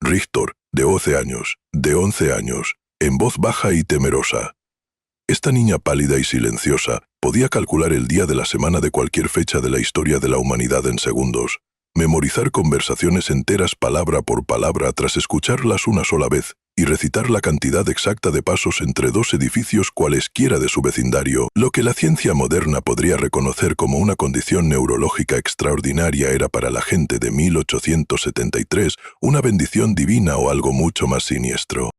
Richter, de 11 años, en voz baja y temerosa. Esta niña pálida y silenciosa podía calcular el día de la semana de cualquier fecha de la historia de la humanidad en segundos, memorizar conversaciones enteras palabra por palabra tras escucharlas una sola vez, y recitar la cantidad exacta de pasos entre dos edificios cualesquiera de su vecindario. Lo que la ciencia moderna podría reconocer como una condición neurológica extraordinaria era para la gente de 1873 una bendición divina o algo mucho más siniestro.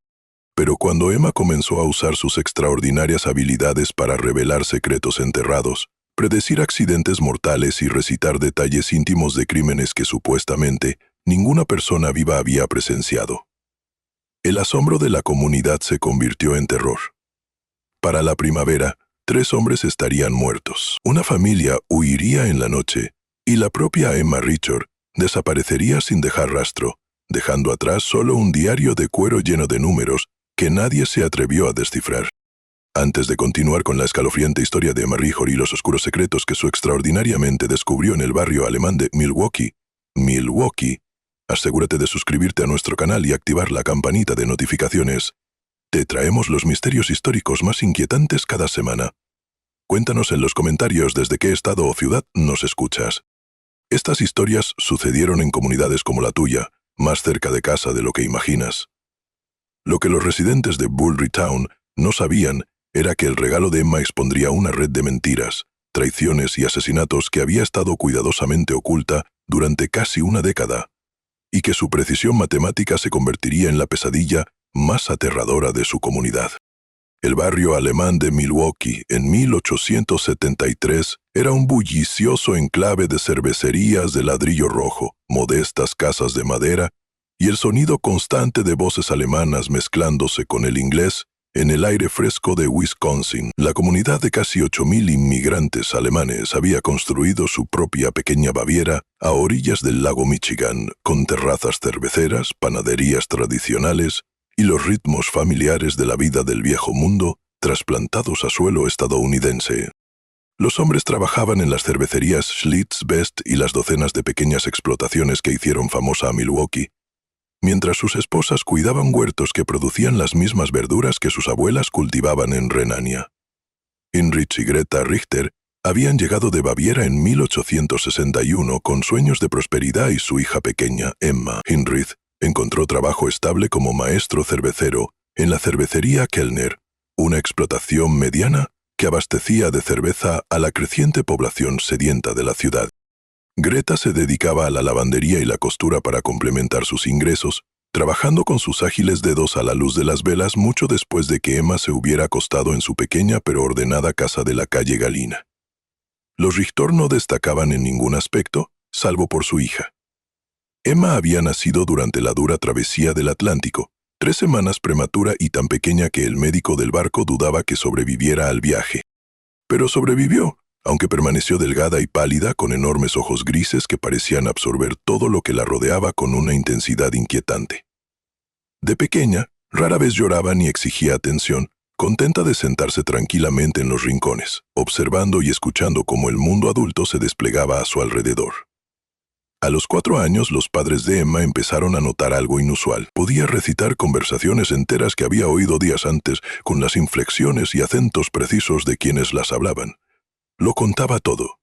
Pero cuando Emma comenzó a usar sus extraordinarias habilidades para revelar secretos enterrados, predecir accidentes mortales y recitar detalles íntimos de crímenes que supuestamente ninguna persona viva había presenciado, el asombro de la comunidad se convirtió en terror. Para la primavera, 3 hombres estarían muertos. Una familia huiría en la noche, y la propia Emma Richter desaparecería sin dejar rastro, dejando atrás solo un diario de cuero lleno de números que nadie se atrevió a descifrar. Antes de continuar con la escalofriante historia de Emma Richter y los oscuros secretos que su extraordinaria mente descubrió en el barrio alemán de Milwaukee, asegúrate de suscribirte a nuestro canal y activar la campanita de notificaciones. Te traemos los misterios históricos más inquietantes cada semana. Cuéntanos en los comentarios desde qué estado o ciudad nos escuchas. Estas historias sucedieron en comunidades como la tuya, más cerca de casa de lo que imaginas. Lo que los residentes de Bullry Town no sabían era que el regalo de Emma expondría una red de mentiras, traiciones y asesinatos que había estado cuidadosamente oculta durante casi una década, y que su precisión matemática se convertiría en la pesadilla más aterradora de su comunidad. El barrio alemán de Milwaukee, en 1873, era un bullicioso enclave de cervecerías de ladrillo rojo, modestas casas de madera, y el sonido constante de voces alemanas mezclándose con el inglés en el aire fresco de Wisconsin. La comunidad de casi 8,000 inmigrantes alemanes había construido su propia pequeña Baviera a orillas del lago Michigan, con terrazas cerveceras, panaderías tradicionales y los ritmos familiares de la vida del viejo mundo trasplantados a suelo estadounidense. Los hombres trabajaban en las cervecerías Schlitz Best y las docenas de pequeñas explotaciones que hicieron famosa a Milwaukee, mientras sus esposas cuidaban huertos que producían las mismas verduras que sus abuelas cultivaban en Renania. Heinrich y Greta Richter habían llegado de Baviera en 1861 con sueños de prosperidad y su hija pequeña, Emma. Heinrich encontró trabajo estable como maestro cervecero en la cervecería Kellner, una explotación mediana que abastecía de cerveza a la creciente población sedienta de la ciudad. Greta se dedicaba a la lavandería y la costura para complementar sus ingresos, trabajando con sus ágiles dedos a la luz de las velas mucho después de que Emma se hubiera acostado en su pequeña pero ordenada casa de la calle Galina. Los Richter no destacaban en ningún aspecto, salvo por su hija. Emma había nacido durante la dura travesía del Atlántico, 3 semanas prematura y tan pequeña que el médico del barco dudaba que sobreviviera al viaje. Pero sobrevivió, aunque permaneció delgada y pálida con enormes ojos grises que parecían absorber todo lo que la rodeaba con una intensidad inquietante. De pequeña, rara vez lloraba ni exigía atención, contenta de sentarse tranquilamente en los rincones, observando y escuchando cómo el mundo adulto se desplegaba a su alrededor. A los 4 años, los padres de Emma empezaron a notar algo inusual. Podía recitar conversaciones enteras que había oído días antes, con las inflexiones y acentos precisos de quienes las hablaban. Lo contaba todo.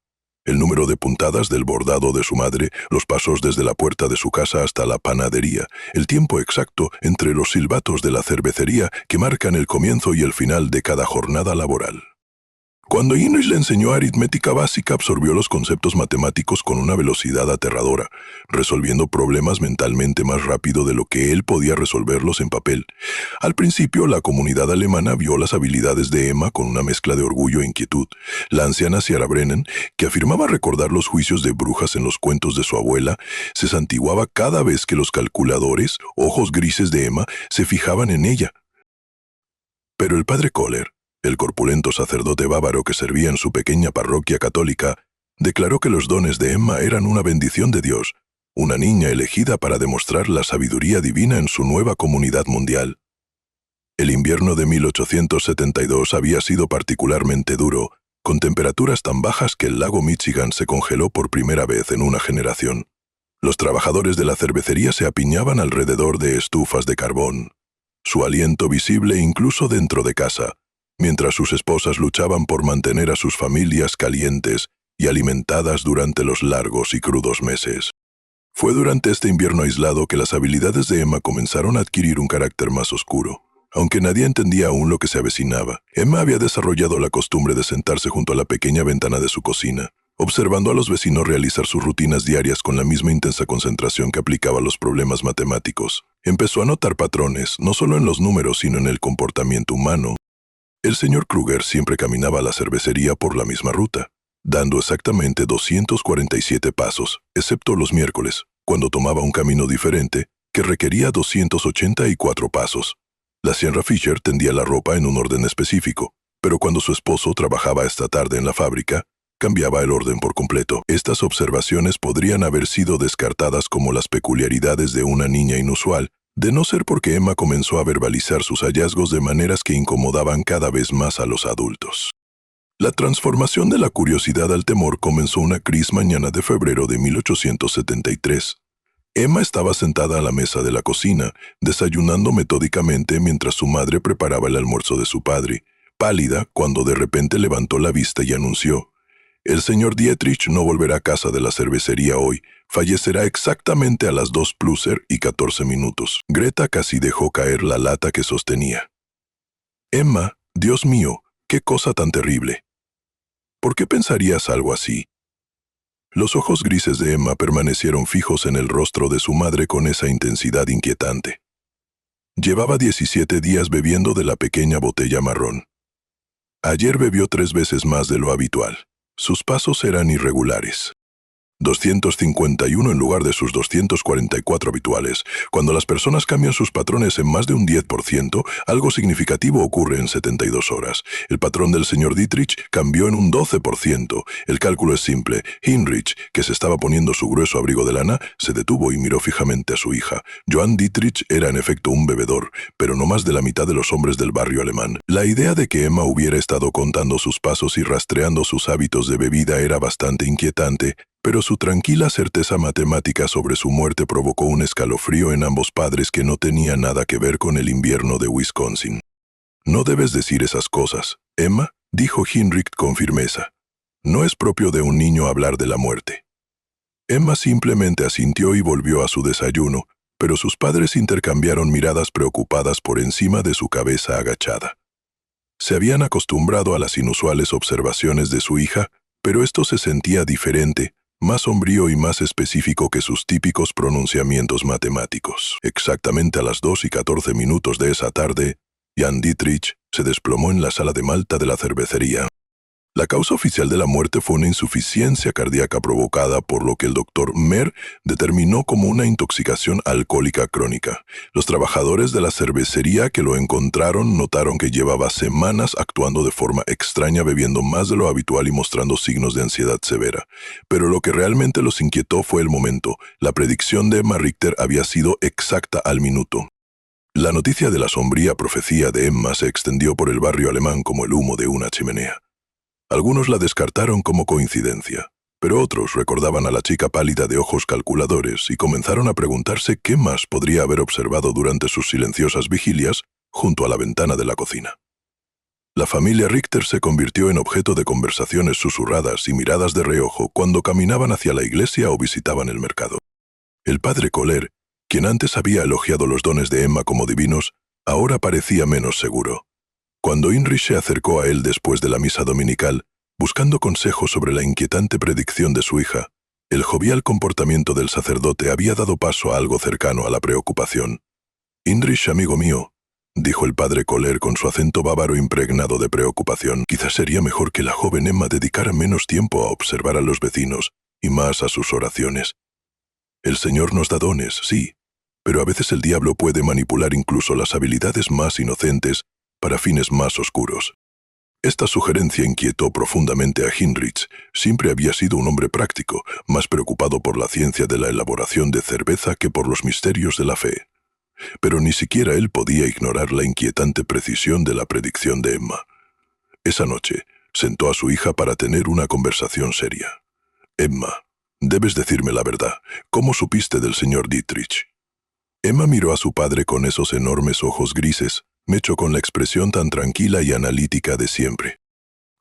El número de puntadas del bordado de su madre, los pasos desde la puerta de su casa hasta la panadería, el tiempo exacto entre los silbatos de la cervecería que marcan el comienzo y el final de cada jornada laboral. Cuando Heinrich le enseñó aritmética básica, absorbió los conceptos matemáticos con una velocidad aterradora, resolviendo problemas mentalmente más rápido de lo que él podía resolverlos en papel. Al principio, la comunidad alemana vio las habilidades de Emma con una mezcla de orgullo e inquietud. La anciana Sarah Brennan, que afirmaba recordar los juicios de brujas en los cuentos de su abuela, se santiguaba cada vez que los calculadores, ojos grises de Emma, se fijaban en ella. Pero el padre Kohler, el corpulento sacerdote bávaro que servía en su pequeña parroquia católica, declaró que los dones de Emma eran una bendición de Dios, una niña elegida para demostrar la sabiduría divina en su nueva comunidad mundial. El invierno de 1872 había sido particularmente duro, con temperaturas tan bajas que el lago Michigan se congeló por primera vez en una generación. Los trabajadores de la cervecería se apiñaban alrededor de estufas de carbón, su aliento visible incluso dentro de casa, mientras sus esposas luchaban por mantener a sus familias calientes y alimentadas durante los largos y crudos meses. Fue durante este invierno aislado que las habilidades de Emma comenzaron a adquirir un carácter más oscuro. Aunque nadie entendía aún lo que se avecinaba, Emma había desarrollado la costumbre de sentarse junto a la pequeña ventana de su cocina, observando a los vecinos realizar sus rutinas diarias con la misma intensa concentración que aplicaba a los problemas matemáticos. Empezó a notar patrones, no solo en los números, sino en el comportamiento humano. El señor Kruger siempre caminaba a la cervecería por la misma ruta, dando exactamente 247 pasos, excepto los miércoles, cuando tomaba un camino diferente, que requería 284 pasos. La señora Fisher tendía la ropa en un orden específico, pero cuando su esposo trabajaba esta tarde en la fábrica, cambiaba el orden por completo. Estas observaciones podrían haber sido descartadas como las peculiaridades de una niña inusual, de no ser porque Emma comenzó a verbalizar sus hallazgos de maneras que incomodaban cada vez más a los adultos. La transformación de la curiosidad al temor comenzó una gris mañana de febrero de 1873. Emma estaba sentada a la mesa de la cocina, desayunando metódicamente mientras su madre preparaba el almuerzo de su padre, pálida cuando de repente levantó la vista y anunció: «El señor Dietrich no volverá a casa de la cervecería hoy. Fallecerá exactamente a las 2:14 Greta casi dejó caer la lata que sostenía. «Emma, Dios mío, qué cosa tan terrible. ¿Por qué pensarías algo así?» Los ojos grises de Emma permanecieron fijos en el rostro de su madre con esa intensidad inquietante. Llevaba 17 días bebiendo de la pequeña botella marrón. Ayer bebió 3 veces más de lo habitual. Sus pasos eran irregulares. 251 en lugar de sus 244 habituales. Cuando las personas cambian sus patrones en más de un 10%, algo significativo ocurre en 72 horas. El patrón del señor Dietrich cambió en un 12%. El cálculo es simple. Heinrich, que se estaba poniendo su grueso abrigo de lana, se detuvo y miró fijamente a su hija. Johann Dietrich era en efecto un bebedor, pero no más de la mitad de los hombres del barrio alemán. La idea de que Emma hubiera estado contando sus pasos y rastreando sus hábitos de bebida era bastante inquietante, pero su tranquila certeza matemática sobre su muerte provocó un escalofrío en ambos padres que no tenía nada que ver con el invierno de Wisconsin. «No debes decir esas cosas, Emma», dijo Heinrich con firmeza. «No es propio de un niño hablar de la muerte». Emma simplemente asintió y volvió a su desayuno, pero sus padres intercambiaron miradas preocupadas por encima de su cabeza agachada. Se habían acostumbrado a las inusuales observaciones de su hija, pero esto se sentía diferente, más sombrío y más específico que sus típicos pronunciamientos matemáticos. Exactamente a las 2:14 de esa tarde, Jan Dietrich se desplomó en la sala de malta de la cervecería. La causa oficial de la muerte fue una insuficiencia cardíaca provocada por lo que el doctor Mer determinó como una intoxicación alcohólica crónica. Los trabajadores de la cervecería que lo encontraron notaron que llevaba semanas actuando de forma extraña, bebiendo más de lo habitual y mostrando signos de ansiedad severa. Pero lo que realmente los inquietó fue el momento. La predicción de Emma Richter había sido exacta al minuto. La noticia de la sombría profecía de Emma se extendió por el barrio alemán como el humo de una chimenea. Algunos la descartaron como coincidencia, pero otros recordaban a la chica pálida de ojos calculadores y comenzaron a preguntarse qué más podría haber observado durante sus silenciosas vigilias junto a la ventana de la cocina. La familia Richter se convirtió en objeto de conversaciones susurradas y miradas de reojo cuando caminaban hacia la iglesia o visitaban el mercado. El padre Kohler, quien antes había elogiado los dones de Emma como divinos, ahora parecía menos seguro. Cuando Heinrich se acercó a él después de la misa dominical, buscando consejo sobre la inquietante predicción de su hija, el jovial comportamiento del sacerdote había dado paso a algo cercano a la preocupación. «Heinrich, amigo mío», dijo el padre Kohler con su acento bávaro impregnado de preocupación, «quizás sería mejor que la joven Emma dedicara menos tiempo a observar a los vecinos y más a sus oraciones. El Señor nos da dones, sí, pero a veces el diablo puede manipular incluso las habilidades más inocentes para fines más oscuros». Esta sugerencia inquietó profundamente a Heinrich. Siempre había sido un hombre práctico, más preocupado por la ciencia de la elaboración de cerveza que por los misterios de la fe. Pero ni siquiera él podía ignorar la inquietante precisión de la predicción de Emma. Esa noche, sentó a su hija para tener una conversación seria. «Emma», Debes decirme la verdad. ¿Cómo supiste del señor Dietrich? Emma miró a su padre con esos enormes ojos grises, mecho con la expresión tan tranquila y analítica de siempre.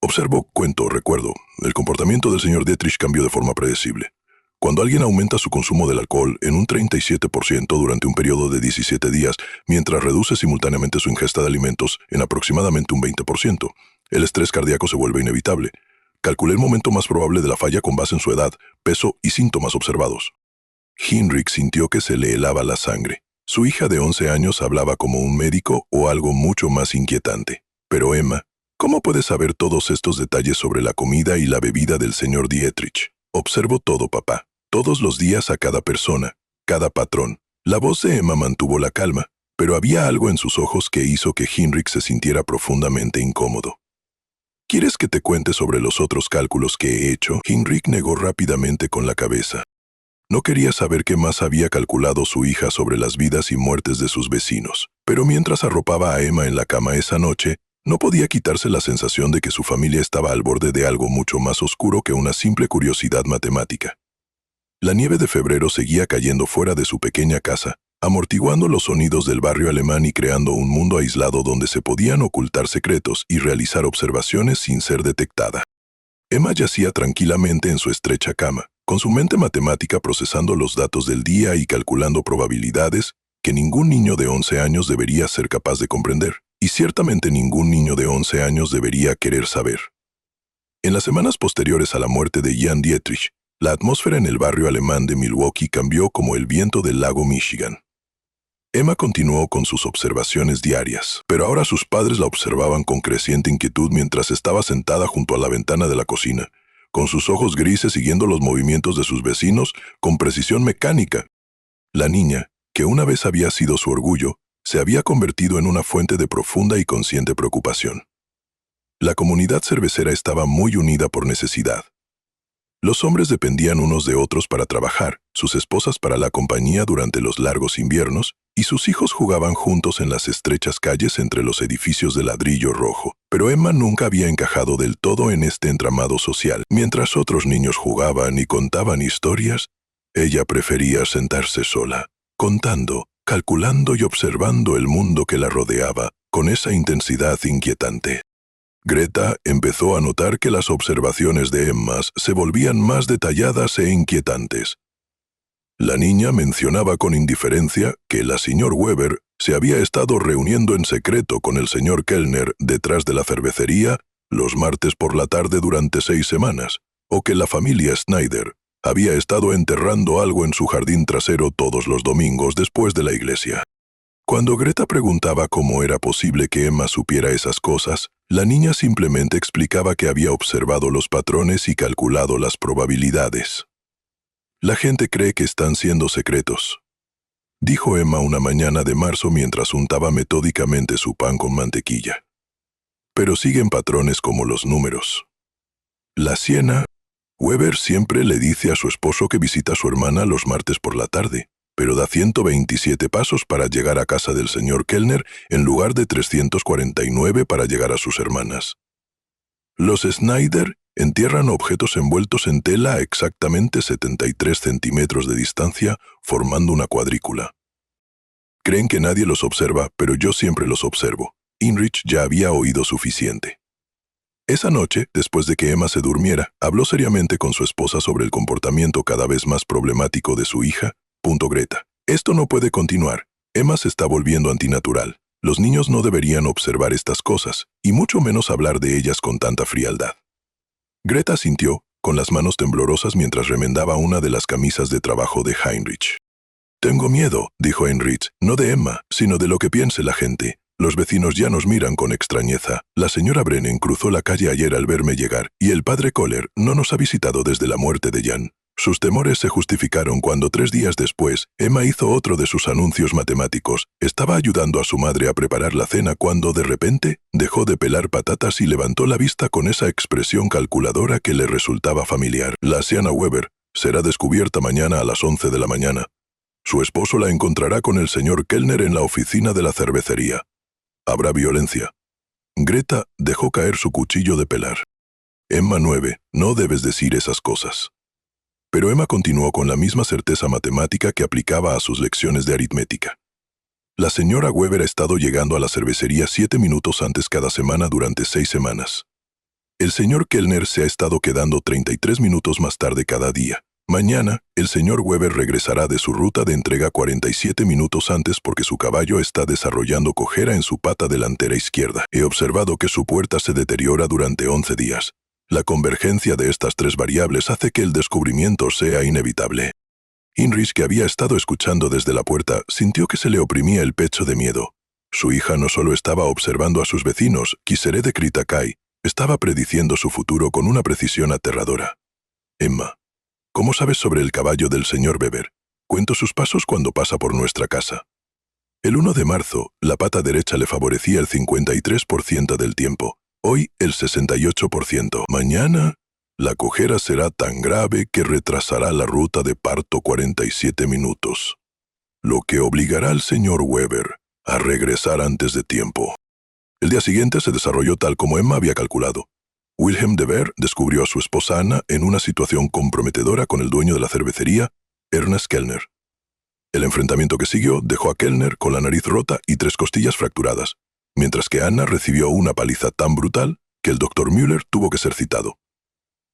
Observo, cuento, recuerdo. El comportamiento del señor Dietrich cambió de forma predecible. Cuando alguien aumenta su consumo del alcohol en un 37% durante un periodo de 17 días, mientras reduce simultáneamente su ingesta de alimentos en aproximadamente un 20%, el estrés cardíaco se vuelve inevitable. Calculé el momento más probable de la falla con base en su edad, peso y síntomas observados. Heinrich sintió que se le helaba la sangre. Su hija de 11 años hablaba como un médico o algo mucho más inquietante. Pero Emma, ¿cómo puedes saber todos estos detalles sobre la comida y la bebida del señor Dietrich? Observo todo, papá. Todos los días a cada persona, cada patrón. La voz de Emma mantuvo la calma, pero había algo en sus ojos que hizo que Heinrich se sintiera profundamente incómodo. ¿Quieres que te cuente sobre los otros cálculos que he hecho? Heinrich negó rápidamente con la cabeza. No quería saber qué más había calculado su hija sobre las vidas y muertes de sus vecinos, pero mientras arropaba a Emma en la cama esa noche, no podía quitarse la sensación de que su familia estaba al borde de algo mucho más oscuro que una simple curiosidad matemática. La nieve de febrero seguía cayendo fuera de su pequeña casa, amortiguando los sonidos del barrio alemán y creando un mundo aislado donde se podían ocultar secretos y realizar observaciones sin ser detectada. Emma yacía tranquilamente en su estrecha cama, con su mente matemática procesando los datos del día y calculando probabilidades que ningún niño de 11 años debería ser capaz de comprender, y ciertamente ningún niño de 11 años debería querer saber. En las semanas posteriores a la muerte de Jan Dietrich, la atmósfera en el barrio alemán de Milwaukee cambió como el viento del lago Michigan. Emma continuó con sus observaciones diarias, pero ahora sus padres la observaban con creciente inquietud mientras estaba sentada junto a la ventana de la cocina, con sus ojos grises siguiendo los movimientos de sus vecinos con precisión mecánica. La niña, que una vez había sido su orgullo, se había convertido en una fuente de profunda y consciente preocupación. La comunidad cervecera estaba muy unida por necesidad. Los hombres dependían unos de otros para trabajar, sus esposas para la compañía durante los largos inviernos, y sus hijos jugaban juntos en las estrechas calles entre los edificios de ladrillo rojo. Pero Emma nunca había encajado del todo en este entramado social. Mientras otros niños jugaban y contaban historias, ella prefería sentarse sola, contando, calculando y observando el mundo que la rodeaba con esa intensidad inquietante. Greta empezó a notar que las observaciones de Emma se volvían más detalladas e inquietantes. La niña mencionaba con indiferencia que la señora Weber se había estado reuniendo en secreto con el señor Kellner detrás de la cervecería los martes por la tarde durante 6 semanas, o que la familia Schneider había estado enterrando algo en su jardín trasero todos los domingos después de la iglesia. Cuando Greta preguntaba cómo era posible que Emma supiera esas cosas, la niña simplemente explicaba que había observado los patrones y calculado las probabilidades. La gente cree que están siendo secretos, dijo Emma una mañana de marzo mientras untaba metódicamente su pan con mantequilla. Pero siguen patrones como los números. La Siena, Weber siempre le dice a su esposo que visita a su hermana los martes por la tarde, pero da 127 pasos para llegar a casa del señor Kellner en lugar de 349 para llegar a sus hermanas. Los Schneider entierran objetos envueltos en tela a exactamente 73 centímetros de distancia, formando una cuadrícula. Creen que nadie los observa, pero yo siempre los observo. Heinrich ya había oído suficiente. Esa noche, después de que Emma se durmiera, habló seriamente con su esposa sobre el comportamiento cada vez más problemático de su hija. Greta. Esto no puede continuar. Emma se está volviendo antinatural. Los niños no deberían observar estas cosas, y mucho menos hablar de ellas con tanta frialdad. Greta asintió, con las manos temblorosas mientras remendaba una de las camisas de trabajo de Heinrich. Tengo miedo, dijo Heinrich, no de Emma, sino de lo que piense la gente. Los vecinos ya nos miran con extrañeza. La señora Brennan cruzó la calle ayer al verme llegar, y el padre Kohler no nos ha visitado desde la muerte de Jan. Sus temores se justificaron cuando 3 días después, Emma hizo otro de sus anuncios matemáticos. Estaba ayudando a su madre a preparar la cena cuando de repente dejó de pelar patatas y levantó la vista con esa expresión calculadora que le resultaba familiar. La Siena Weber será descubierta mañana a las 11 de la mañana. Su esposo la encontrará con el señor Kellner en la oficina de la cervecería. Habrá violencia. Greta dejó caer su cuchillo de pelar. Emma 9, no debes decir esas cosas. Pero Emma continuó con la misma certeza matemática que aplicaba a sus lecciones de aritmética. La señora Weber ha estado llegando a la cervecería 7 minutos antes cada semana durante 6 semanas. El señor Kellner se ha estado quedando 33 minutos más tarde cada día. Mañana, el señor Weber regresará de su ruta de entrega 47 minutos antes porque su caballo está desarrollando cojera en su pata delantera izquierda. He observado que su puerta se deteriora durante 11 días. La convergencia de estas 3 variables hace que el descubrimiento sea inevitable. Heinrich, que había estado escuchando desde la puerta, sintió que se le oprimía el pecho de miedo. Su hija no solo estaba observando a sus vecinos, Kisere de Kritakai, estaba prediciendo su futuro con una precisión aterradora. Emma, ¿cómo sabes sobre el caballo del señor Weber? Cuento sus pasos cuando pasa por nuestra casa. El 1 de marzo, la pata derecha le favorecía el 53% del tiempo. Hoy, el 68%. Mañana, la cojera será tan grave que retrasará la ruta de parto 47 minutos, lo que obligará al señor Weber a regresar antes de tiempo. El día siguiente se desarrolló tal como Emma había calculado. Wilhelm de Beer descubrió a su esposa Anna en una situación comprometedora con el dueño de la cervecería, Ernest Kellner. El enfrentamiento que siguió dejó a Kellner con la nariz rota y 3 costillas fracturadas, mientras que Anna recibió una paliza tan brutal que el Dr. Müller tuvo que ser citado.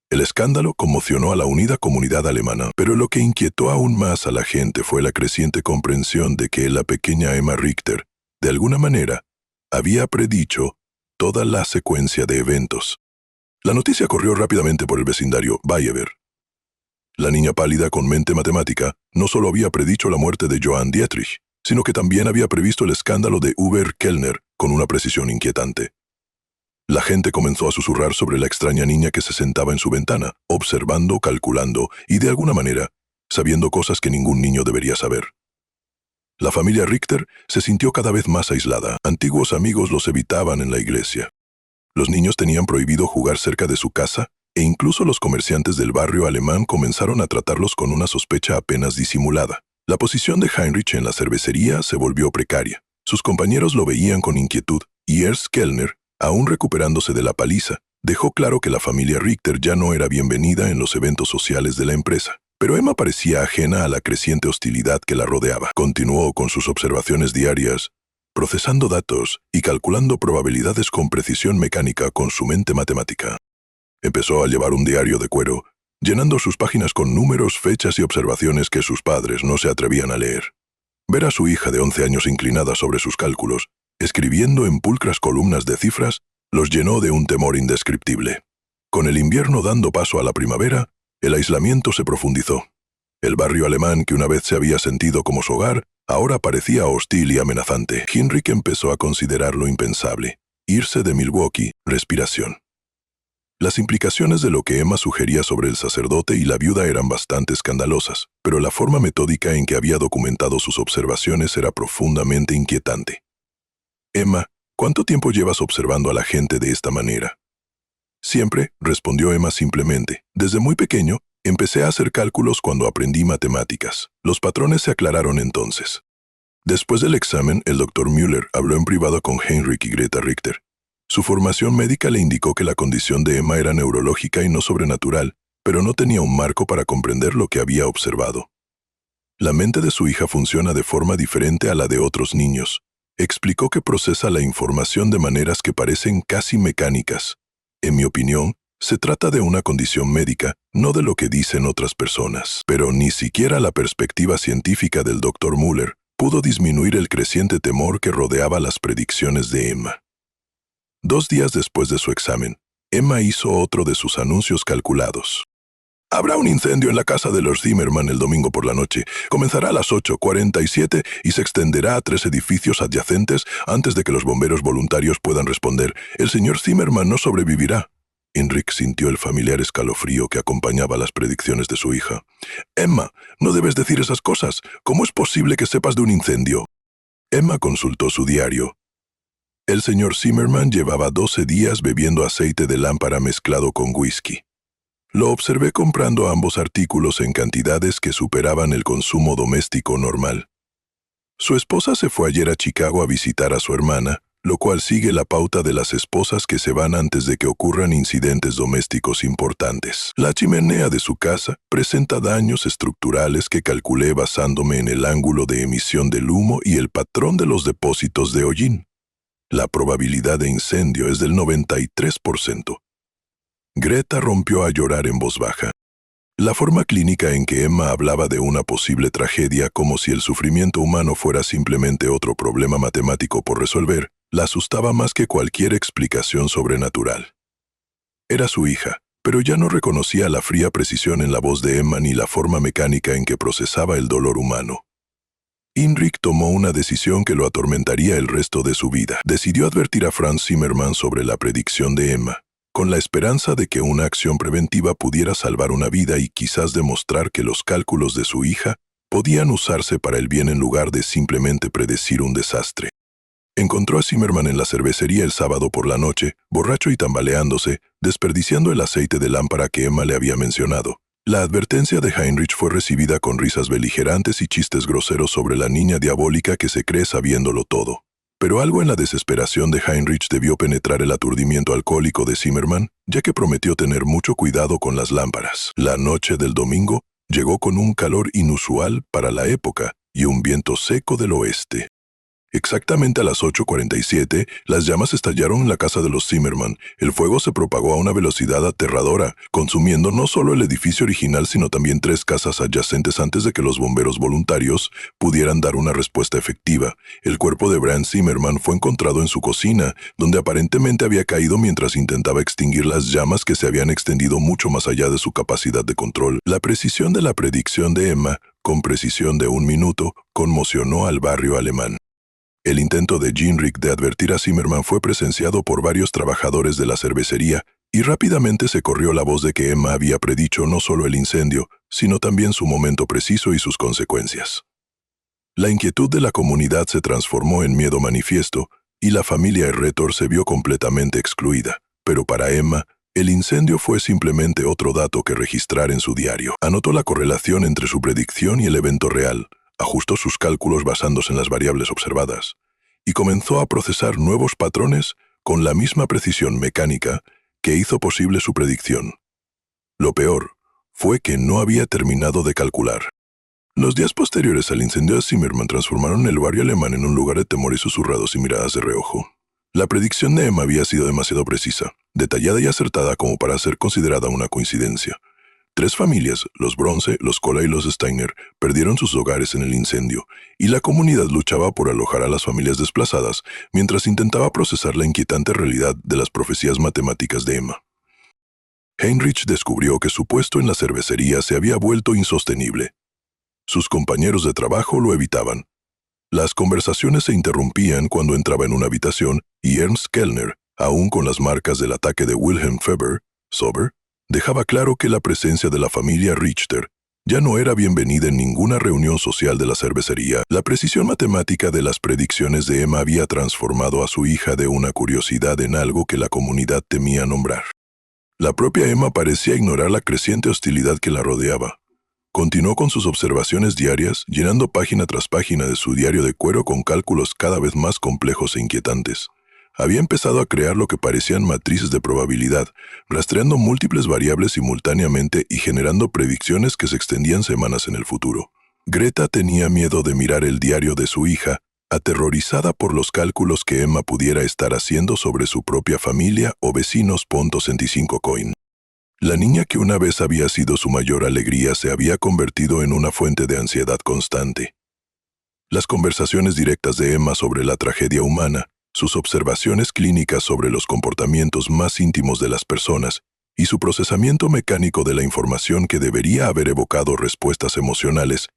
El escándalo conmocionó a la unida comunidad alemana, pero lo que inquietó aún más a la gente fue la creciente comprensión de que la pequeña Emma Richter, de alguna manera, había predicho toda la secuencia de eventos. La noticia corrió rápidamente por el vecindario Bayever. La niña pálida con mente matemática no solo había predicho la muerte de Johann Dietrich, sino que también había previsto el escándalo de Uwe Kellner con una precisión inquietante. La gente comenzó a susurrar sobre la extraña niña que se sentaba en su ventana, observando, calculando y, de alguna manera, sabiendo cosas que ningún niño debería saber. La familia Richter se sintió cada vez más aislada. Antiguos amigos los evitaban en la iglesia. Los niños tenían prohibido jugar cerca de su casa e incluso los comerciantes del barrio alemán comenzaron a tratarlos con una sospecha apenas disimulada. La posición de Heinrich en la cervecería se volvió precaria. Sus compañeros lo veían con inquietud y Ernst Kellner, aún recuperándose de la paliza, dejó claro que la familia Richter ya no era bienvenida en los eventos sociales de la empresa. Pero Emma parecía ajena a la creciente hostilidad que la rodeaba. Continuó con sus observaciones diarias, procesando datos y calculando probabilidades con precisión mecánica con su mente matemática. Empezó a llevar un diario de cuero, llenando sus páginas con números, fechas y observaciones que sus padres no se atrevían a leer. Ver a su hija de 11 años inclinada sobre sus cálculos, escribiendo en pulcras columnas de cifras, los llenó de un temor indescriptible. Con el invierno dando paso a la primavera, el aislamiento se profundizó. El barrio alemán que una vez se había sentido como su hogar, ahora parecía hostil y amenazante. Heinrich empezó a considerar lo impensable: irse de Milwaukee, respiración. Las implicaciones de lo que Emma sugería sobre el sacerdote y la viuda eran bastante escandalosas, pero la forma metódica en que había documentado sus observaciones era profundamente inquietante. Emma, ¿cuánto tiempo llevas observando a la gente de esta manera? Siempre, respondió Emma simplemente. Desde muy pequeño, empecé a hacer cálculos cuando aprendí matemáticas. Los patrones se aclararon entonces. Después del examen, el Dr. Müller habló en privado con Heinrich y Greta Richter. Su formación médica le indicó que la condición de Emma era neurológica y no sobrenatural, pero no tenía un marco para comprender lo que había observado. La mente de su hija funciona de forma diferente a la de otros niños. Explicó que procesa la información de maneras que parecen casi mecánicas. En mi opinión, se trata de una condición médica, no de lo que dicen otras personas. Pero ni siquiera la perspectiva científica del Dr. Müller pudo disminuir el creciente temor que rodeaba las predicciones de Emma. 2 días después de su examen, Emma hizo otro de sus anuncios calculados. Habrá un incendio en la casa de los Zimmermann el domingo por la noche. Comenzará a las 8:47 y se extenderá a 3 edificios adyacentes antes de que los bomberos voluntarios puedan responder. El señor Zimmermann no sobrevivirá. Heinrich sintió el familiar escalofrío que acompañaba las predicciones de su hija. Emma, no debes decir esas cosas. ¿Cómo es posible que sepas de un incendio? Emma consultó su diario. El señor Zimmermann llevaba 12 días bebiendo aceite de lámpara mezclado con whisky. Lo observé comprando ambos artículos en cantidades que superaban el consumo doméstico normal. Su esposa se fue ayer a Chicago a visitar a su hermana, lo cual sigue la pauta de las esposas que se van antes de que ocurran incidentes domésticos importantes. La chimenea de su casa presenta daños estructurales que calculé basándome en el ángulo de emisión del humo y el patrón de los depósitos de hollín. La probabilidad de incendio es del 93%. Greta rompió a llorar en voz baja. La forma clínica en que Emma hablaba de una posible tragedia como si el sufrimiento humano fuera simplemente otro problema matemático por resolver, la asustaba más que cualquier explicación sobrenatural. Era su hija, pero ya no reconocía la fría precisión en la voz de Emma ni la forma mecánica en que procesaba el dolor humano. Heinrich tomó una decisión que lo atormentaría el resto de su vida. Decidió advertir a Franz Zimmermann sobre la predicción de Emma, con la esperanza de que una acción preventiva pudiera salvar una vida y quizás demostrar que los cálculos de su hija podían usarse para el bien en lugar de simplemente predecir un desastre. Encontró a Zimmermann en la cervecería el sábado por la noche, borracho y tambaleándose, desperdiciando el aceite de lámpara que Emma le había mencionado. La advertencia de Heinrich fue recibida con risas beligerantes y chistes groseros sobre la niña diabólica que se cree sabiéndolo todo. Pero algo en la desesperación de Heinrich debió penetrar el aturdimiento alcohólico de Zimmermann, ya que prometió tener mucho cuidado con las lámparas. La noche del domingo llegó con un calor inusual para la época y un viento seco del oeste. Exactamente a las 8:47, las llamas estallaron en la casa de los Zimmermann. El fuego se propagó a una velocidad aterradora, consumiendo no solo el edificio original sino también 3 casas adyacentes antes de que los bomberos voluntarios pudieran dar una respuesta efectiva. El cuerpo de Brian Zimmermann fue encontrado en su cocina, donde aparentemente había caído mientras intentaba extinguir las llamas que se habían extendido mucho más allá de su capacidad de control. La precisión de la predicción de Emma, con precisión de 1 minuto, conmocionó al barrio alemán. El intento de Heinrich de advertir a Zimmermann fue presenciado por varios trabajadores de la cervecería y rápidamente se corrió la voz de que Emma había predicho no solo el incendio, sino también su momento preciso y sus consecuencias. La inquietud de la comunidad se transformó en miedo manifiesto y la familia Erretor se vio completamente excluida. Pero para Emma, el incendio fue simplemente otro dato que registrar en su diario. Anotó la correlación entre su predicción y el evento real, ajustó sus cálculos basándose en las variables observadas, y comenzó a procesar nuevos patrones con la misma precisión mecánica que hizo posible su predicción. Lo peor fue que no había terminado de calcular. Los días posteriores al incendio de Zimmermann transformaron el barrio alemán en un lugar de temores susurrados y miradas de reojo. La predicción de Emma había sido demasiado precisa, detallada y acertada como para ser considerada una coincidencia. 3 familias, los Bronze, los Kola y los Steiner, perdieron sus hogares en el incendio, y la comunidad luchaba por alojar a las familias desplazadas mientras intentaba procesar la inquietante realidad de las profecías matemáticas de Emma. Heinrich descubrió que su puesto en la cervecería se había vuelto insostenible. Sus compañeros de trabajo lo evitaban. Las conversaciones se interrumpían cuando entraba en una habitación y Ernst Kellner, aún con las marcas del ataque de Wilhelm Feber, Sober, dejaba claro que la presencia de la familia Richter ya no era bienvenida en ninguna reunión social de la cervecería. La precisión matemática de las predicciones de Emma había transformado a su hija de una curiosidad en algo que la comunidad temía nombrar. La propia Emma parecía ignorar la creciente hostilidad que la rodeaba. Continuó con sus observaciones diarias, llenando página tras página de su diario de cuero con cálculos cada vez más complejos e inquietantes. Había empezado a crear lo que parecían matrices de probabilidad, rastreando múltiples variables simultáneamente y generando predicciones que se extendían semanas en el futuro. Greta tenía miedo de mirar el diario de su hija, aterrorizada por los cálculos que Emma pudiera estar haciendo sobre su propia familia o vecinos. 65 coin. La niña que una vez había sido su mayor alegría se había convertido en una fuente de ansiedad constante. Las conversaciones directas de Emma sobre la tragedia humana, sus observaciones clínicas sobre los comportamientos más íntimos de las personas y su procesamiento mecánico de la información que debería haber evocado respuestas emocionales,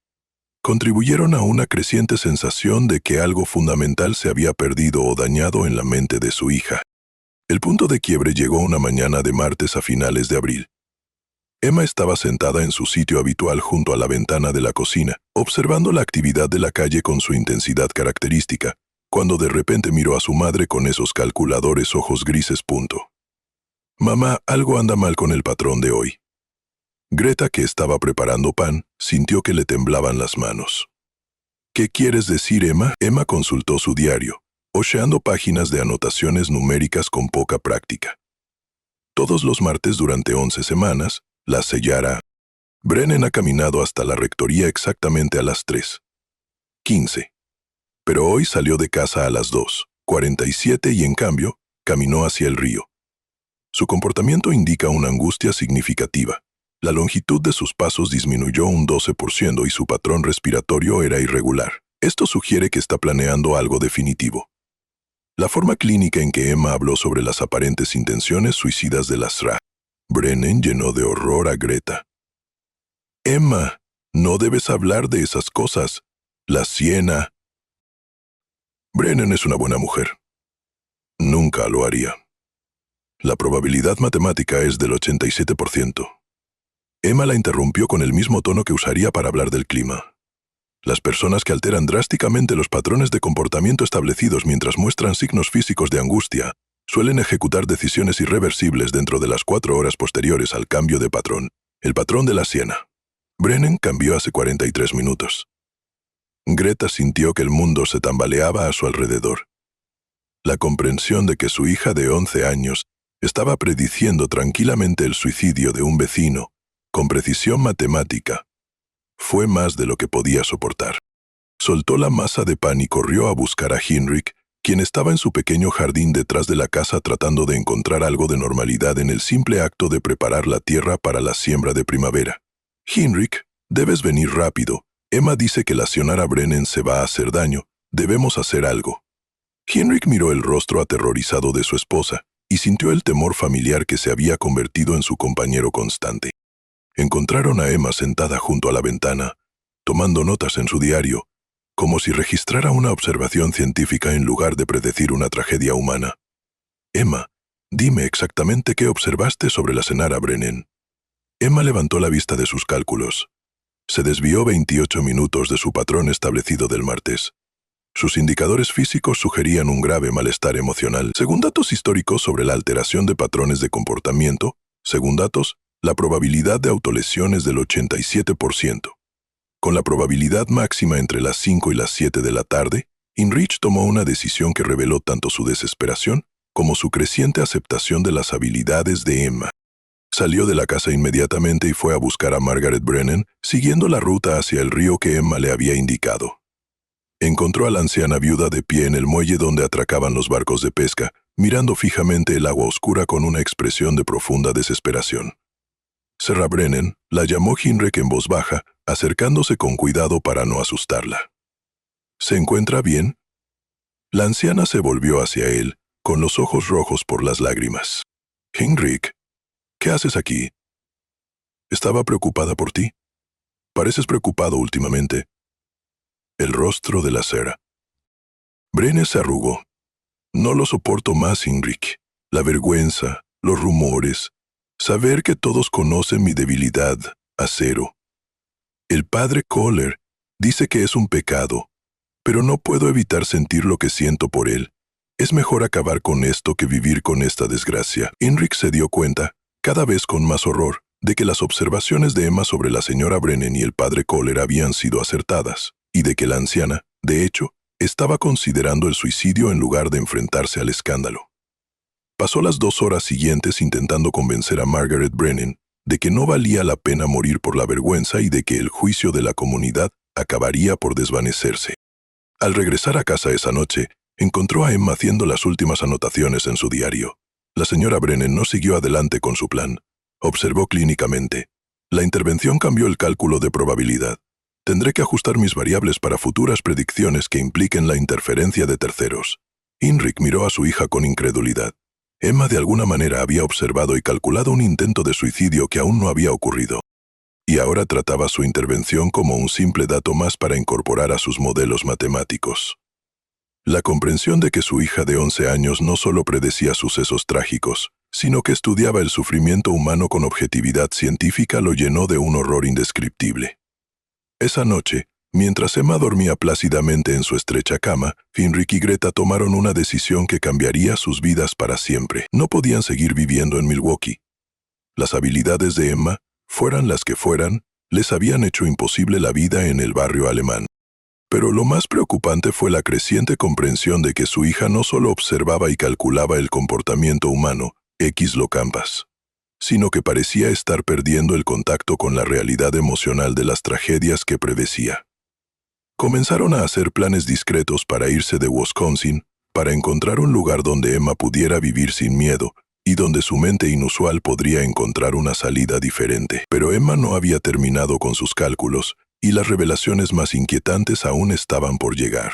contribuyeron a una creciente sensación de que algo fundamental se había perdido o dañado en la mente de su hija. El punto de quiebre llegó una mañana de martes a finales de abril. Emma estaba sentada en su sitio habitual junto a la ventana de la cocina, observando la actividad de la calle con su intensidad característica, cuando de repente miró a su madre con esos calculadores ojos grises. «Mamá, algo anda mal con el patrón de hoy». Greta, que estaba preparando pan, sintió que le temblaban las manos. «¿Qué quieres decir, Emma?». Emma consultó su diario. hojeando páginas de anotaciones numéricas con poca práctica. Todos los martes durante 11 semanas, las sellara. Brennan ha caminado hasta la rectoría exactamente a las 3:15. Pero hoy salió de casa a las 2:47 y en cambio, caminó hacia el río. Su comportamiento indica una angustia significativa. La longitud de sus pasos disminuyó un 12% y su patrón respiratorio era irregular. Esto sugiere que está planeando algo definitivo. La forma clínica en que Emma habló sobre las aparentes intenciones suicidas de las Ra. Brennan llenó de horror a Greta. Emma, no debes hablar de esas cosas. La Siena. Brennan es una buena mujer. Nunca lo haría. La probabilidad matemática es del 87%. Emma la interrumpió con el mismo tono que usaría para hablar del clima. Las personas que alteran drásticamente los patrones de comportamiento establecidos mientras muestran signos físicos de angustia suelen ejecutar decisiones irreversibles dentro de las 4 horas posteriores al cambio de patrón, el patrón de la Siena. Brennan cambió hace 43 minutos. Greta sintió que el mundo se tambaleaba a su alrededor. La comprensión de que su hija de 11 años estaba prediciendo tranquilamente el suicidio de un vecino, con precisión matemática, fue más de lo que podía soportar. Soltó la masa de pan y corrió a buscar a Heinrich, quien estaba en su pequeño jardín detrás de la casa tratando de encontrar algo de normalidad en el simple acto de preparar la tierra para la siembra de primavera. Heinrich, debes venir rápido. Emma dice que la señora Brennan se va a hacer daño. Debemos hacer algo. Heinrich miró el rostro aterrorizado de su esposa y sintió el temor familiar que se había convertido en su compañero constante. Encontraron a Emma sentada junto a la ventana, tomando notas en su diario, como si registrara una observación científica en lugar de predecir una tragedia humana. Emma, dime exactamente qué observaste sobre la señora Brennan. Emma levantó la vista de sus cálculos. Se desvió 28 minutos de su patrón establecido del martes. Sus indicadores físicos sugerían un grave malestar emocional. Según datos históricos sobre la alteración de patrones de comportamiento, según datos, la probabilidad de autolesión es del 87%. Con la probabilidad máxima entre las 5 y las 7 de la tarde, Heinrich tomó una decisión que reveló tanto su desesperación como su creciente aceptación de las habilidades de Emma. Salió de la casa inmediatamente y fue a buscar a Margaret Brennan, siguiendo la ruta hacia el río que Emma le había indicado. Encontró a la anciana viuda de pie en el muelle donde atracaban los barcos de pesca, mirando fijamente el agua oscura con una expresión de profunda desesperación. Sarah Brennan la llamó Heinrich en voz baja, acercándose con cuidado para no asustarla. ¿Se encuentra bien? La anciana se volvió hacia él, con los ojos rojos por las lágrimas. Heinrich, ¿qué haces aquí? Estaba preocupada por ti. Pareces preocupado últimamente. El rostro de la Sarah. Brennan se arrugó. No lo soporto más, Heinrich. La vergüenza, los rumores, saber que todos conocen mi debilidad, acero. El padre Kohler dice que es un pecado, pero no puedo evitar sentir lo que siento por él. Es mejor acabar con esto que vivir con esta desgracia. Heinrich se dio cuenta, cada vez con más horror, de que las observaciones de Emma sobre la señora Brennan y el padre Kohler habían sido acertadas, y de que la anciana, de hecho, estaba considerando el suicidio en lugar de enfrentarse al escándalo. Pasó las 2 horas siguientes intentando convencer a Margaret Brennan de que no valía la pena morir por la vergüenza y de que el juicio de la comunidad acabaría por desvanecerse. Al regresar a casa esa noche, encontró a Emma haciendo las últimas anotaciones en su diario. La señora Brennan no siguió adelante con su plan. Observó clínicamente. La intervención cambió el cálculo de probabilidad. Tendré que ajustar mis variables para futuras predicciones que impliquen la interferencia de terceros. Heinrich miró a su hija con incredulidad. Emma de alguna manera había observado y calculado un intento de suicidio que aún no había ocurrido. Y ahora trataba su intervención como un simple dato más para incorporar a sus modelos matemáticos. La comprensión de que su hija de 11 años no solo predecía sucesos trágicos, sino que estudiaba el sufrimiento humano con objetividad científica lo llenó de un horror indescriptible. Esa noche, mientras Emma dormía plácidamente en su estrecha cama, Heinrich y Greta tomaron una decisión que cambiaría sus vidas para siempre. No podían seguir viviendo en Milwaukee. Las habilidades de Emma, fueran las que fueran, les habían hecho imposible la vida en el barrio alemán. Pero lo más preocupante fue la creciente comprensión de que su hija no solo observaba y calculaba el comportamiento humano, ex locampas, sino que parecía estar perdiendo el contacto con la realidad emocional de las tragedias que predecía. Comenzaron a hacer planes discretos para irse de Wisconsin, para encontrar un lugar donde Emma pudiera vivir sin miedo y donde su mente inusual podría encontrar una salida diferente. Pero Emma no había terminado con sus cálculos y las revelaciones más inquietantes aún estaban por llegar.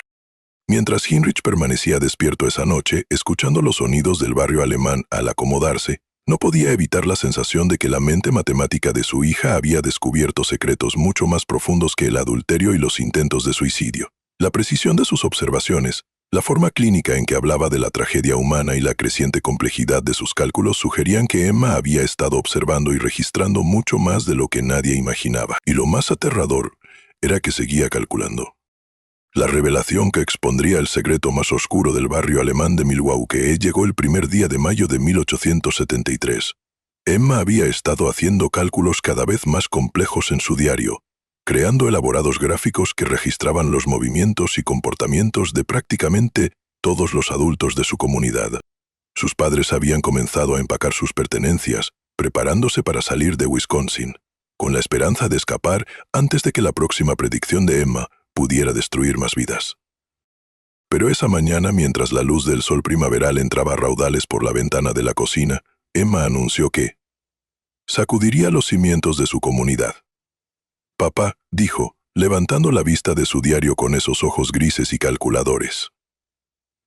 Mientras Heinrich permanecía despierto esa noche, escuchando los sonidos del barrio alemán al acomodarse, no podía evitar la sensación de que la mente matemática de su hija había descubierto secretos mucho más profundos que el adulterio y los intentos de suicidio. La precisión de sus observaciones, la forma clínica en que hablaba de la tragedia humana y la creciente complejidad de sus cálculos sugerían que Emma había estado observando y registrando mucho más de lo que nadie imaginaba. Y lo más aterrador era que seguía calculando. La revelación que expondría el secreto más oscuro del barrio alemán de Milwaukee llegó el primer día de mayo de 1873. Emma había estado haciendo cálculos cada vez más complejos en su diario, creando elaborados gráficos que registraban los movimientos y comportamientos de prácticamente todos los adultos de su comunidad. Sus padres habían comenzado a empacar sus pertenencias, preparándose para salir de Wisconsin, con la esperanza de escapar antes de que la próxima predicción de Emma pudiera destruir más vidas. Pero esa mañana, mientras la luz del sol primaveral entraba a raudales por la ventana de la cocina, Emma anunció que sacudiría los cimientos de su comunidad. «Papá», dijo, levantando la vista de su diario con esos ojos grises y calculadores.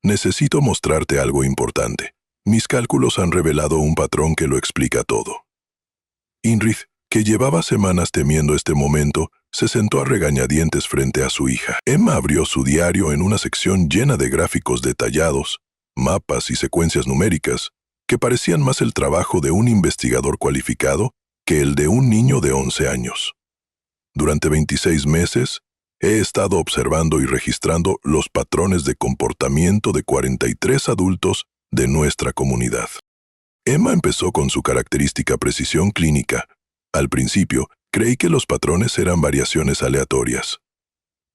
«Necesito mostrarte algo importante. Mis cálculos han revelado un patrón que lo explica todo». Heinrich, que llevaba semanas temiendo este momento, se sentó a regañadientes frente a su hija. Emma abrió su diario en una sección llena de gráficos detallados, mapas y secuencias numéricas, que parecían más el trabajo de un investigador cualificado que el de un niño de 11 años. Durante 26 meses, he estado observando y registrando los patrones de comportamiento de 43 adultos de nuestra comunidad. Emma empezó con su característica precisión clínica. Al principio, creí que los patrones eran variaciones aleatorias.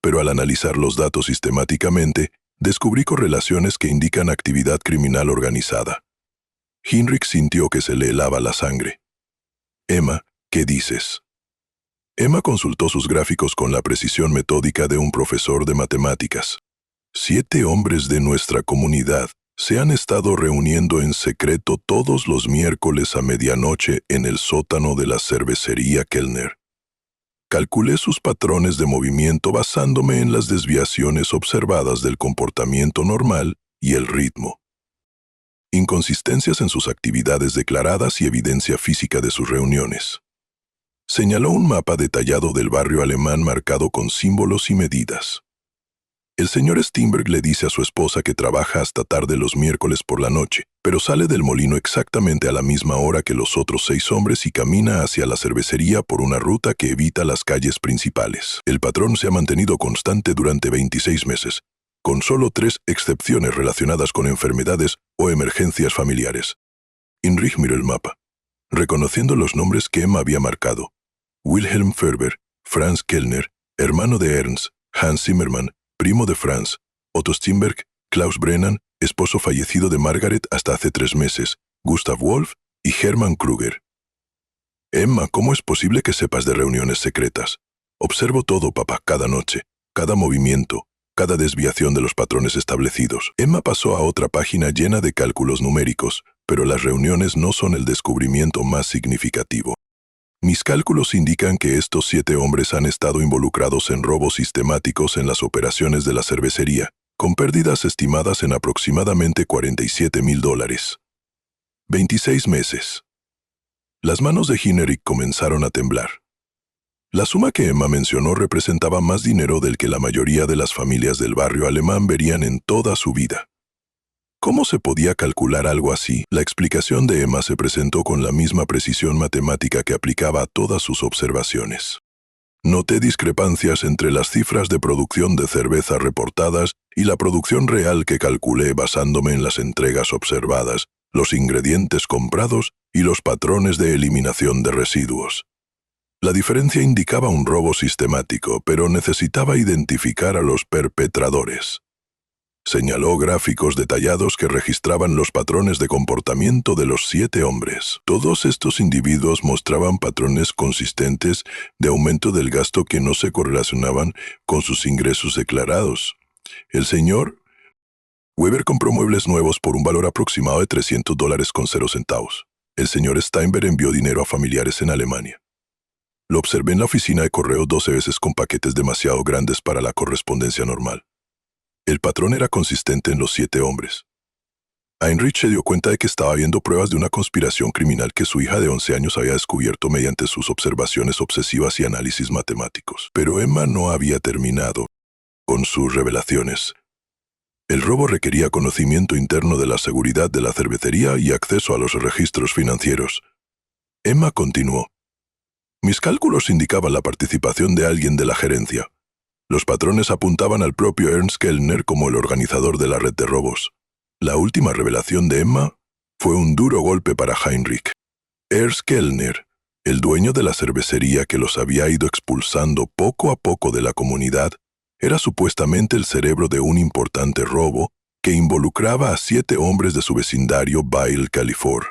Pero al analizar los datos sistemáticamente, descubrí correlaciones que indican actividad criminal organizada. Heinrich sintió que se le helaba la sangre. «Emma, ¿qué dices?» Emma consultó sus gráficos con la precisión metódica de un profesor de matemáticas. 7 hombres de nuestra comunidad se han estado reuniendo en secreto todos los miércoles a medianoche en el sótano de la cervecería Kellner. Calculé sus patrones de movimiento basándome en las desviaciones observadas del comportamiento normal y el ritmo. Inconsistencias en sus actividades declaradas y evidencia física de sus reuniones. Señaló un mapa detallado del barrio alemán marcado con símbolos y medidas. El señor Steinberg le dice a su esposa que trabaja hasta tarde los miércoles por la noche, pero sale del molino exactamente a la misma hora que los otros 6 hombres y camina hacia la cervecería por una ruta que evita las calles principales. El patrón se ha mantenido constante durante 26 meses, con solo 3 excepciones relacionadas con enfermedades o emergencias familiares. Heinrich miró el mapa, reconociendo los nombres que Emma había marcado. Wilhelm Ferber, Franz Kellner, hermano de Ernst, Hans Zimmermann, primo de Franz, Otto Steinberg, Klaus Brennan, esposo fallecido de Margaret hasta hace 3 meses, Gustav Wolf y Hermann Kruger. «Emma, ¿cómo es posible que sepas de reuniones secretas? Observo todo, papá, cada noche, cada movimiento, cada desviación de los patrones establecidos». Emma pasó a otra página llena de cálculos numéricos, pero las reuniones no son el descubrimiento más significativo. Mis cálculos indican que estos 7 hombres han estado involucrados en robos sistemáticos en las operaciones de la cervecería, con pérdidas estimadas en aproximadamente $47,000. 26 meses. Las manos de Heinrich comenzaron a temblar. La suma que Emma mencionó representaba más dinero del que la mayoría de las familias del barrio alemán verían en toda su vida. ¿Cómo se podía calcular algo así? La explicación de Emma se presentó con la misma precisión matemática que aplicaba a todas sus observaciones. Noté discrepancias entre las cifras de producción de cerveza reportadas y la producción real que calculé basándome en las entregas observadas, los ingredientes comprados y los patrones de eliminación de residuos. La diferencia indicaba un robo sistemático, pero necesitaba identificar a los perpetradores. Señaló gráficos detallados que registraban los patrones de comportamiento de los 7 hombres. Todos estos individuos mostraban patrones consistentes de aumento del gasto que no se correlacionaban con sus ingresos declarados. El señor Weber compró muebles nuevos por un valor aproximado de $300 con 0 centavos. El señor Steinberg envió dinero a familiares en Alemania. Lo observé en la oficina de correo 12 veces con paquetes demasiado grandes para la correspondencia normal. El patrón era consistente en los 7 hombres. Heinrich se dio cuenta de que estaba viendo pruebas de una conspiración criminal que su hija de 11 años había descubierto mediante sus observaciones obsesivas y análisis matemáticos. Pero Emma no había terminado con sus revelaciones. El robo requería conocimiento interno de la seguridad de la cervecería y acceso a los registros financieros. Emma continuó. Mis cálculos indicaban la participación de alguien de la gerencia. Los patrones apuntaban al propio Ernst Kellner como el organizador de la red de robos. La última revelación de Emma fue un duro golpe para Heinrich. Ernst Kellner, el dueño de la cervecería que los había ido expulsando poco a poco de la comunidad, era supuestamente el cerebro de un importante robo que involucraba a 7 hombres de su vecindario Bail, California.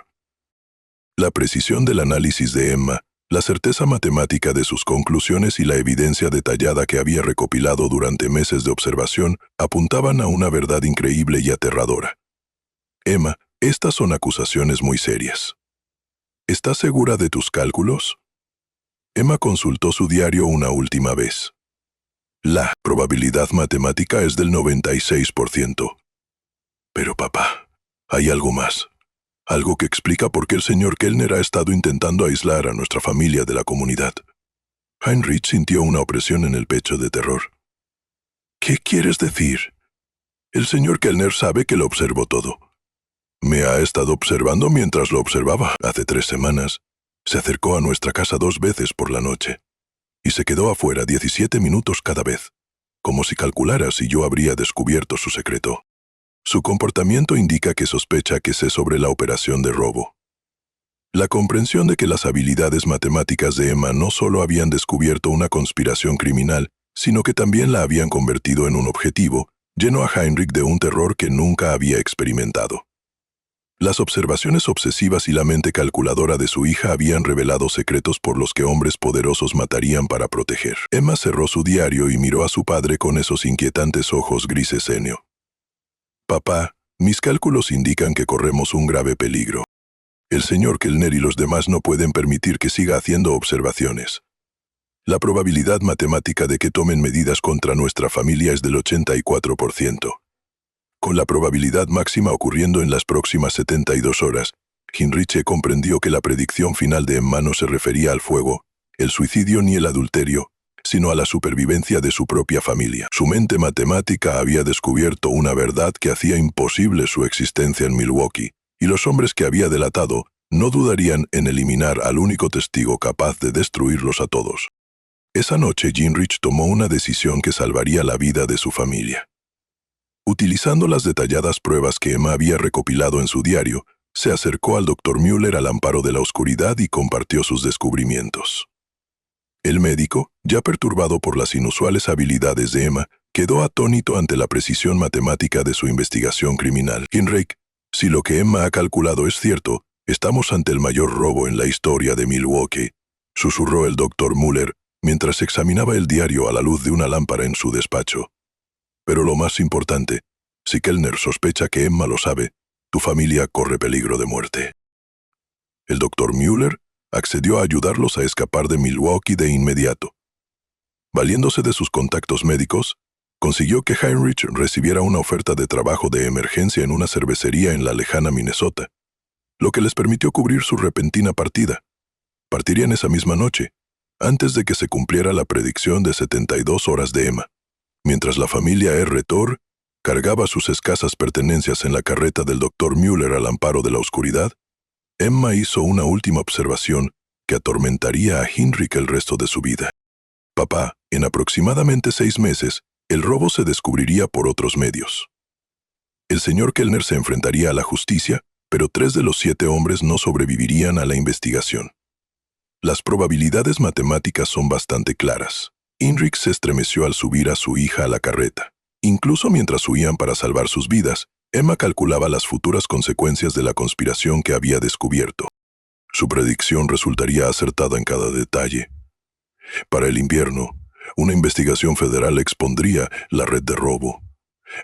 La precisión del análisis de Emma, la certeza matemática de sus conclusiones y la evidencia detallada que había recopilado durante meses de observación apuntaban a una verdad increíble y aterradora. Emma, estas son acusaciones muy serias. ¿Estás segura de tus cálculos? Emma consultó su diario una última vez. La probabilidad matemática es del 96%. Pero papá, hay algo más. Algo que explica por qué el señor Kellner ha estado intentando aislar a nuestra familia de la comunidad. Heinrich sintió una opresión en el pecho de terror. ¿Qué quieres decir? El señor Kellner sabe que lo observo todo. Me ha estado observando mientras lo observaba. Hace 3 semanas, se acercó a nuestra casa 2 veces por la noche y se quedó afuera 17 minutos cada vez, como si calculara si yo habría descubierto su secreto. Su comportamiento indica que sospecha que sé sobre la operación de robo. La comprensión de que las habilidades matemáticas de Emma no solo habían descubierto una conspiración criminal, sino que también la habían convertido en un objetivo, llenó a Heinrich de un terror que nunca había experimentado. Las observaciones obsesivas y la mente calculadora de su hija habían revelado secretos por los que hombres poderosos matarían para proteger. Emma cerró su diario y miró a su padre con esos inquietantes ojos grises cenio. Papá, mis cálculos indican que corremos un grave peligro. El señor Kellner y los demás no pueden permitir que siga haciendo observaciones. La probabilidad matemática de que tomen medidas contra nuestra familia es del 84%. Con la probabilidad máxima ocurriendo en las próximas 72 horas, Heinrich comprendió que la predicción final de Emma no se refería al fuego, el suicidio ni el adulterio, sino a la supervivencia de su propia familia. Su mente matemática había descubierto una verdad que hacía imposible su existencia en Milwaukee, y los hombres que había delatado no dudarían en eliminar al único testigo capaz de destruirlos a todos. Esa noche Heinrich tomó una decisión que salvaría la vida de su familia. Utilizando las detalladas pruebas que Emma había recopilado en su diario, se acercó al Dr. Müller al amparo de la oscuridad y compartió sus descubrimientos. El médico, ya perturbado por las inusuales habilidades de Emma, quedó atónito ante la precisión matemática de su investigación criminal. Heinrich, si lo que Emma ha calculado es cierto, estamos ante el mayor robo en la historia de Milwaukee, susurró el Dr. Müller mientras examinaba el diario a la luz de una lámpara en su despacho. Pero lo más importante, si Kellner sospecha que Emma lo sabe, tu familia corre peligro de muerte. El Dr. Müller accedió a ayudarlos a escapar de Milwaukee de inmediato. Valiéndose de sus contactos médicos, consiguió que Heinrich recibiera una oferta de trabajo de emergencia en una cervecería en la lejana Minnesota, lo que les permitió cubrir su repentina partida. Partirían esa misma noche, antes de que se cumpliera la predicción de 72 horas de Emma. Mientras la familia R. Thor cargaba sus escasas pertenencias en la carreta del Dr. Müller al amparo de la oscuridad, Emma hizo una última observación que atormentaría a Heinrich el resto de su vida. Papá, en aproximadamente 6 meses, el robo se descubriría por otros medios. El señor Kellner se enfrentaría a la justicia, pero 3 de los 7 hombres no sobrevivirían a la investigación. Las probabilidades matemáticas son bastante claras. Heinrich se estremeció al subir a su hija a la carreta. Incluso mientras huían para salvar sus vidas, Emma calculaba las futuras consecuencias de la conspiración que había descubierto. Su predicción resultaría acertada en cada detalle. Para el invierno, una investigación federal expondría la red de robo.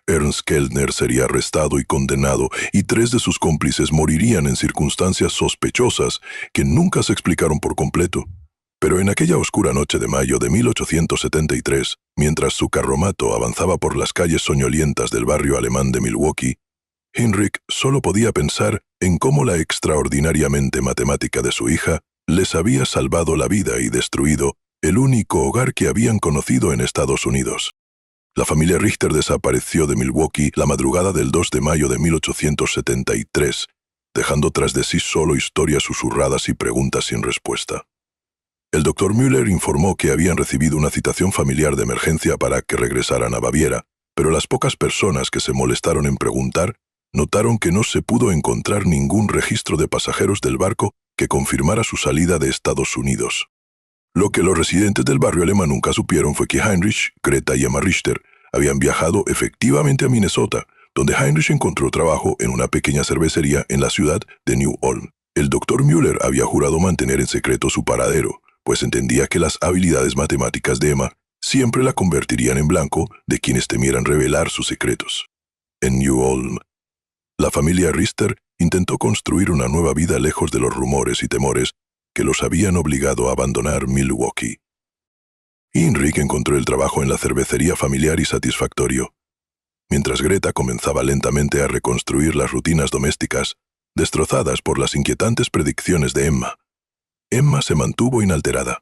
Ernst Kellner sería arrestado y condenado, y 3 de sus cómplices morirían en circunstancias sospechosas que nunca se explicaron por completo. Pero en aquella oscura noche de mayo de 1873, mientras su carromato avanzaba por las calles soñolientas del barrio alemán de Milwaukee, Heinrich solo podía pensar en cómo la extraordinariamente matemática de su hija les había salvado la vida y destruido el único hogar que habían conocido en Estados Unidos. La familia Richter desapareció de Milwaukee la madrugada del 2 de mayo de 1873, dejando tras de sí solo historias susurradas y preguntas sin respuesta. El Dr. Müller informó que habían recibido una citación familiar de emergencia para que regresaran a Baviera, pero las pocas personas que se molestaron en preguntar notaron que no se pudo encontrar ningún registro de pasajeros del barco que confirmara su salida de Estados Unidos. Lo que los residentes del barrio alemán nunca supieron fue que Heinrich, Greta y Emma Richter habían viajado efectivamente a Minnesota, donde Heinrich encontró trabajo en una pequeña cervecería en la ciudad de New Ulm. El Dr. Müller había jurado mantener en secreto su paradero, pues entendía que las habilidades matemáticas de Emma siempre la convertirían en blanco de quienes temieran revelar sus secretos. En New Ulm, la familia Richter intentó construir una nueva vida lejos de los rumores y temores que los habían obligado a abandonar Milwaukee. Heinrich encontró el trabajo en la cervecería familiar y satisfactorio, mientras Greta comenzaba lentamente a reconstruir las rutinas domésticas, destrozadas por las inquietantes predicciones de Emma. Emma se mantuvo inalterada.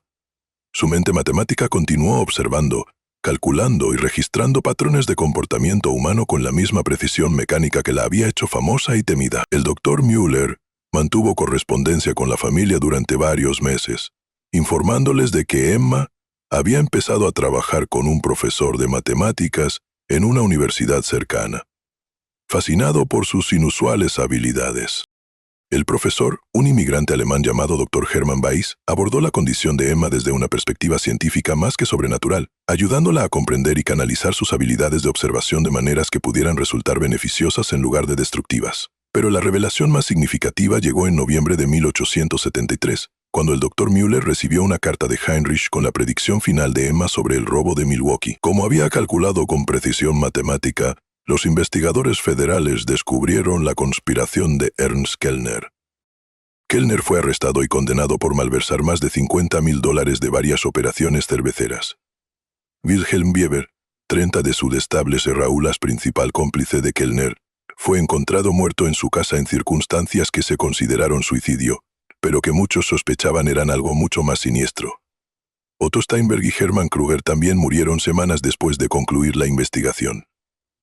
Su mente matemática continuó observando, calculando y registrando patrones de comportamiento humano con la misma precisión mecánica que la había hecho famosa y temida. El Dr. Müller mantuvo correspondencia con la familia durante varios meses, informándoles de que Emma había empezado a trabajar con un profesor de matemáticas en una universidad cercana, fascinado por sus inusuales habilidades. El profesor, un inmigrante alemán llamado Dr. Hermann Weiss, abordó la condición de Emma desde una perspectiva científica más que sobrenatural, ayudándola a comprender y canalizar sus habilidades de observación de maneras que pudieran resultar beneficiosas en lugar de destructivas. Pero la revelación más significativa llegó en noviembre de 1873, cuando el Dr. Müller recibió una carta de Heinrich con la predicción final de Emma sobre el robo de Milwaukee. Como había calculado con precisión matemática, los investigadores federales descubrieron la conspiración de Ernst Kellner. Kellner fue arrestado y condenado por malversar más de $50,000 de varias operaciones cerveceras. Wilhelm Bieber, 30 de Sudestables Raulas, principal cómplice de Kellner, fue encontrado muerto en su casa en circunstancias que se consideraron suicidio, pero que muchos sospechaban eran algo mucho más siniestro. Otto Steinberg y Hermann Krüger también murieron semanas después de concluir la investigación.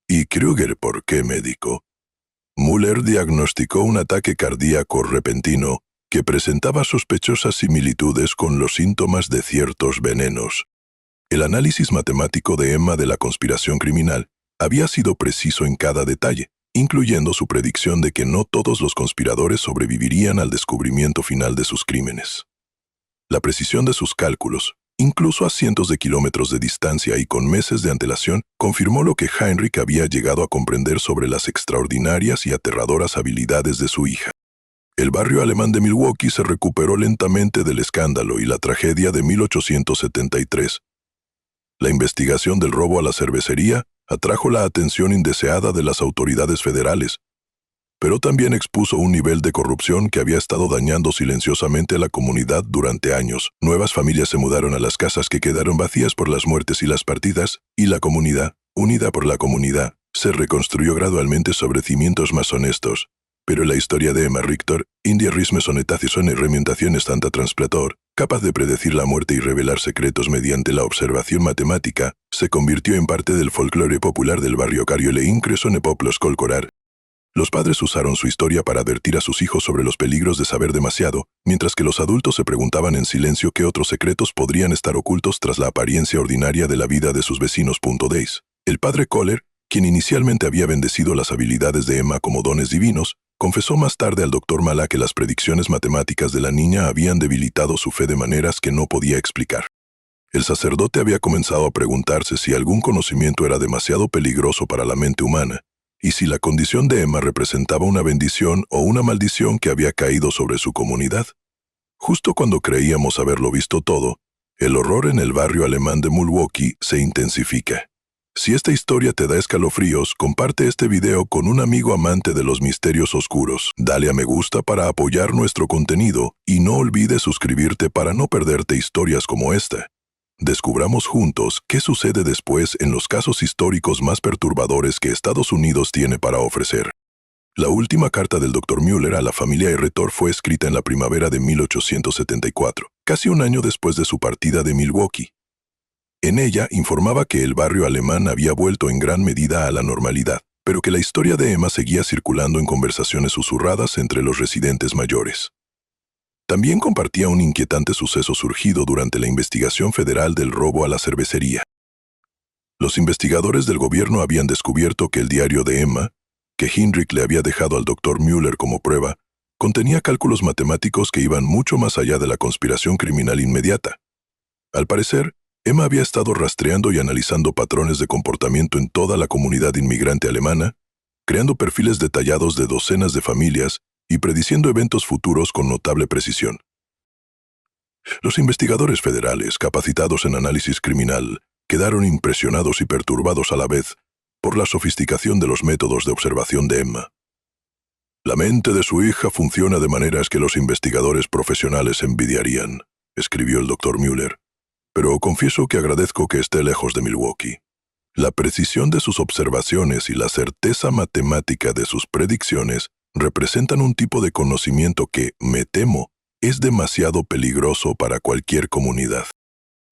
¿Y Krüger por qué médico? Müller diagnosticó un ataque cardíaco repentino que presentaba sospechosas similitudes con los síntomas de ciertos venenos. El análisis matemático de Emma de la conspiración criminal había sido preciso en cada detalle, incluyendo su predicción de que no todos los conspiradores sobrevivirían al descubrimiento final de sus crímenes. La precisión de sus cálculos, incluso a cientos de kilómetros de distancia y con meses de antelación, confirmó lo que Heinrich había llegado a comprender sobre las extraordinarias y aterradoras habilidades de su hija. El barrio alemán de Milwaukee se recuperó lentamente del escándalo y la tragedia de 1873. La investigación del robo a la cervecería atrajo la atención indeseada de las autoridades federales, pero también expuso un nivel de corrupción que había estado dañando silenciosamente a la comunidad durante años. Nuevas familias se mudaron a las casas que quedaron vacías por las muertes y las partidas, y la comunidad, unida por la comunidad, se reconstruyó gradualmente sobre cimientos más honestos. Pero la historia de Emma Richter, India Risme Sonetación y Rementación Estanta Transplator, capaz de predecir la muerte y revelar secretos mediante la observación matemática, se convirtió en parte del folclore popular del barrio Cariole Incresone Poplos Colcorar. Los padres usaron su historia para advertir a sus hijos sobre los peligros de saber demasiado, mientras que los adultos se preguntaban en silencio qué otros secretos podrían estar ocultos tras la apariencia ordinaria de la vida de sus vecinos. El padre Kohler, quien inicialmente había bendecido las habilidades de Emma como dones divinos, Confesó más tarde al doctor Mala que las predicciones matemáticas de la niña habían debilitado su fe de maneras que no podía explicar. El sacerdote había comenzado a preguntarse si algún conocimiento era demasiado peligroso para la mente humana, y si la condición de Emma representaba una bendición o una maldición que había caído sobre su comunidad. Justo cuando creíamos haberlo visto todo, el horror en el barrio alemán de Milwaukee se intensifica. Si esta historia te da escalofríos, comparte este video con un amigo amante de los misterios oscuros. Dale a me gusta para apoyar nuestro contenido y no olvides suscribirte para no perderte historias como esta. Descubramos juntos qué sucede después en los casos históricos más perturbadores que Estados Unidos tiene para ofrecer. La última carta del Dr. Müller a la familia Erretor fue escrita en la primavera de 1874, casi un año después de su partida de Milwaukee. En ella informaba que el barrio alemán había vuelto en gran medida a la normalidad, pero que la historia de Emma seguía circulando en conversaciones susurradas entre los residentes mayores. También compartía un inquietante suceso surgido durante la investigación federal del robo a la cervecería. Los investigadores del gobierno habían descubierto que el diario de Emma, que Heinrich le había dejado al Dr. Müller como prueba, contenía cálculos matemáticos que iban mucho más allá de la conspiración criminal inmediata. Al parecer, Emma había estado rastreando y analizando patrones de comportamiento en toda la comunidad inmigrante alemana, creando perfiles detallados de docenas de familias y prediciendo eventos futuros con notable precisión. Los investigadores federales, capacitados en análisis criminal, quedaron impresionados y perturbados a la vez por la sofisticación de los métodos de observación de Emma. La mente de su hija funciona de maneras que los investigadores profesionales envidiarían, escribió el Dr. Müller. Pero confieso que agradezco que esté lejos de Milwaukee. La precisión de sus observaciones y la certeza matemática de sus predicciones representan un tipo de conocimiento que, me temo, es demasiado peligroso para cualquier comunidad.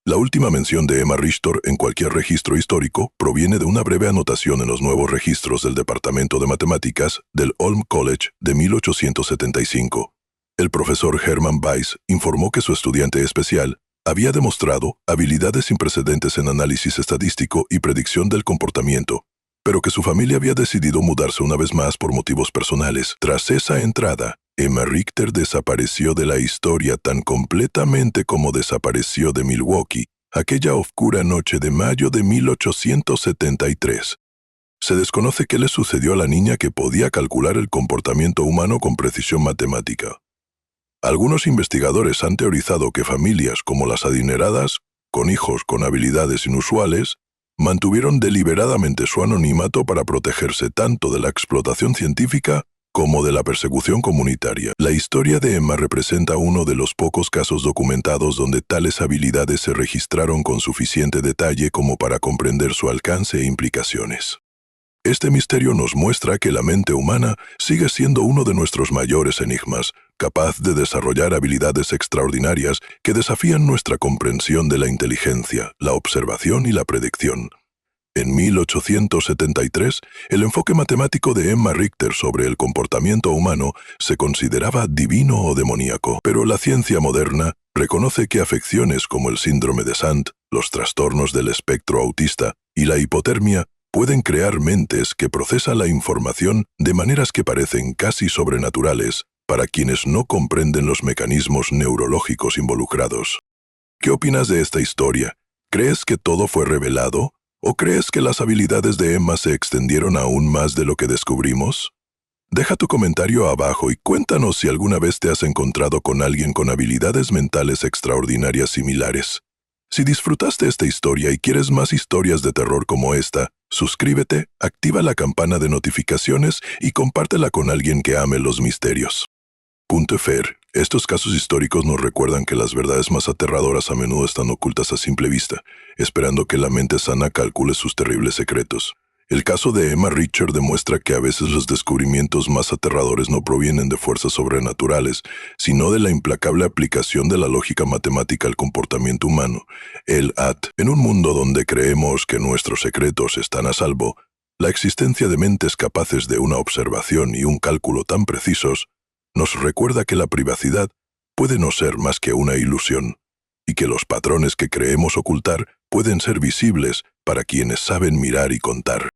La última mención de Emma Richter en cualquier registro histórico proviene de una breve anotación en los nuevos registros del Departamento de Matemáticas del Ulm College de 1875. El profesor Hermann Weiss informó que su estudiante especial había demostrado habilidades sin precedentes en análisis estadístico y predicción del comportamiento, pero que su familia había decidido mudarse una vez más por motivos personales. Tras esa entrada, Emma Richter desapareció de la historia tan completamente como desapareció de Milwaukee aquella oscura noche de mayo de 1873. Se desconoce qué le sucedió a la niña que podía calcular el comportamiento humano con precisión matemática. Algunos investigadores han teorizado que familias como las adineradas, con hijos con habilidades inusuales, mantuvieron deliberadamente su anonimato para protegerse tanto de la explotación científica como de la persecución comunitaria. La historia de Emma representa uno de los pocos casos documentados donde tales habilidades se registraron con suficiente detalle como para comprender su alcance e implicaciones. Este misterio nos muestra que la mente humana sigue siendo uno de nuestros mayores enigmas, capaz de desarrollar habilidades extraordinarias que desafían nuestra comprensión de la inteligencia, la observación y la predicción. En 1873, el enfoque matemático de Emma Richter sobre el comportamiento humano se consideraba divino o demoníaco, pero la ciencia moderna reconoce que afecciones como el síndrome de Sand, los trastornos del espectro autista y la hipotermia pueden crear mentes que procesan la información de maneras que parecen casi sobrenaturales para quienes no comprenden los mecanismos neurológicos involucrados. ¿Qué opinas de esta historia? ¿Crees que todo fue revelado? ¿O crees que las habilidades de Emma se extendieron aún más de lo que descubrimos? Deja tu comentario abajo y cuéntanos si alguna vez te has encontrado con alguien con habilidades mentales extraordinarias similares. Si disfrutaste esta historia y quieres más historias de terror como esta, suscríbete, activa la campana de notificaciones y compártela con alguien que ame los misterios. Fer, estos casos históricos nos recuerdan que las verdades más aterradoras a menudo están ocultas a simple vista, esperando que la mente sana calcule sus terribles secretos. El caso de Emma Richter demuestra que a veces los descubrimientos más aterradores no provienen de fuerzas sobrenaturales, sino de la implacable aplicación de la lógica matemática al comportamiento humano. En un mundo donde creemos que nuestros secretos están a salvo, la existencia de mentes capaces de una observación y un cálculo tan precisos nos recuerda que la privacidad puede no ser más que una ilusión, y que los patrones que creemos ocultar pueden ser visibles para quienes saben mirar y contar.